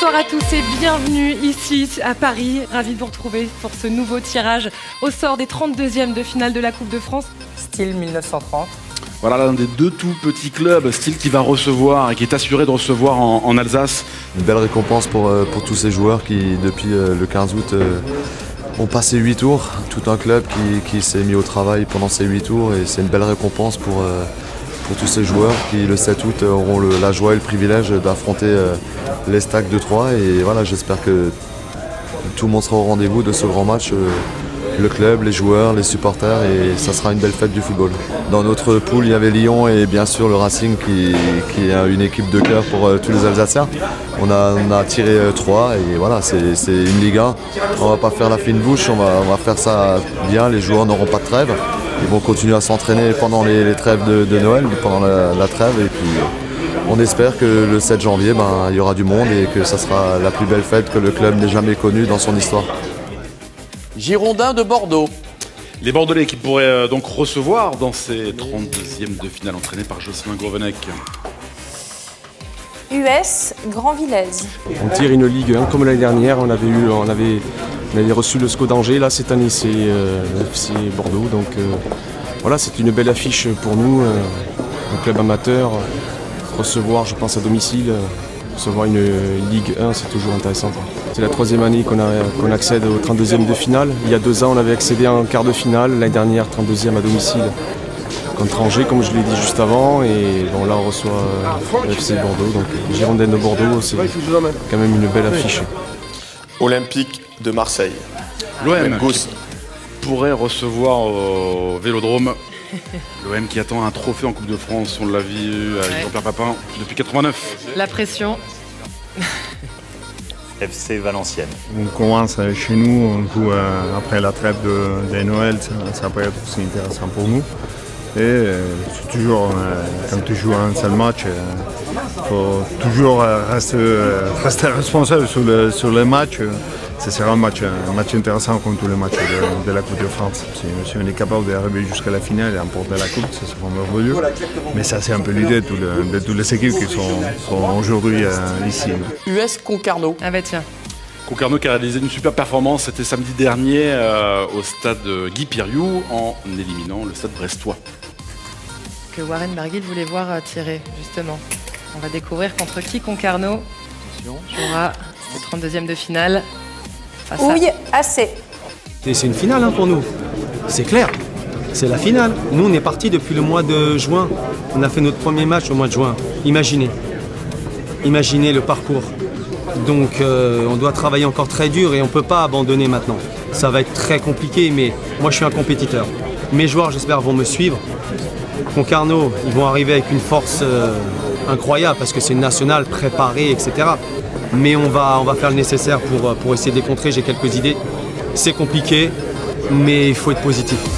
Bonsoir à tous et bienvenue ici à Paris. Ravi de vous retrouver pour ce nouveau tirage au sort des 32e de finale de la Coupe de France. Style 1930. Voilà l'un des deux tout petits clubs, Style qui va recevoir et qui est assuré de recevoir en Alsace. Une belle récompense pour tous ces joueurs qui, depuis le 15 août, ont passé 8 tours. Tout un club qui s'est mis au travail pendant ces 8 tours et c'est une belle récompense pour tous ces joueurs qui, le 7 août, auront la joie et le privilège d'affronter les Stacks de Troyes. Et voilà, j'espère que tout le monde sera au rendez-vous de ce grand match. Le club, les joueurs, les supporters, et ça sera une belle fête du football. Dans notre poule, il y avait Lyon et bien sûr le Racing qui est une équipe de cœur pour tous les Alsaciens. On a tiré 3 et voilà, c'est une Ligue 1. On va pas faire la fine bouche, on va faire ça bien. Les joueurs n'auront pas de trêve. Ils vont continuer à s'entraîner pendant les trêves de Noël, pendant la trêve. Et puis on espère que le 7 janvier, il y aura du monde et que ça sera la plus belle fête que le club n'ait jamais connue dans son histoire. Girondins de Bordeaux. Les Bordelais qui pourraient donc recevoir dans ces 32e de finale entraînés par Jocelyn Gourvenec. US Grand Villez. On tire une Ligue 1 comme l'année dernière, on avait reçu le SCO d'Angers, là cette année c'est FC Bordeaux, donc voilà, c'est une belle affiche pour nous, un club amateur, recevoir je pense à domicile, recevoir une Ligue 1 c'est toujours intéressant. C'est la 3e année qu'on accède au 32e de finale. Il y a 2 ans, on avait accédé en quart de finale. L'année dernière, 32e à domicile contre Angers, comme je l'ai dit juste avant. Et bon, là, on reçoit FC Bordeaux. Donc, Girondins de Bordeaux, c'est quand même une belle affiche. Olympique de Marseille. L'OM pourrait recevoir au Vélodrome. L'OM qui attend un trophée en Coupe de France, on l'a vu avec Jean-Pierre Papin depuis 89. La pression. FC Valenciennes. On commence chez nous, on joue après la trêve de Noël, ça peut être aussi intéressant pour nous. Et c'est toujours, quand tu joues un seul match, il faut toujours rester responsable sur le match. Ce sera un match intéressant comme tous les matchs de la Coupe de France. Si on est capable d'arriver jusqu'à la finale et emporter la Coupe, ça sera merveilleux. Mais ça, c'est un peu l'idée de toutes les équipes qui sont aujourd'hui ici. US Concarneau. Ah bah tiens. Concarneau qui a réalisé une super performance, c'était samedi dernier au stade Guy Piriou en éliminant le stade brestois. Que Warren Barguil voulait voir tirer, justement. On va découvrir contre qui Concarneau jouera le 32e de finale. Houille AC. C'est une finale pour nous, c'est clair. C'est la finale. Nous, on est partis depuis le mois de juin. On a fait notre premier match au mois de juin. Imaginez le parcours. Donc, on doit travailler encore très dur et on ne peut pas abandonner maintenant. Ça va être très compliqué, mais moi, je suis un compétiteur. Mes joueurs, j'espère, vont me suivre. Concarneau, ils vont arriver avec une force incroyable parce que c'est une nationale préparée, etc. Mais on va faire le nécessaire pour essayer de les contrer. J'ai quelques idées. C'est compliqué, mais il faut être positif.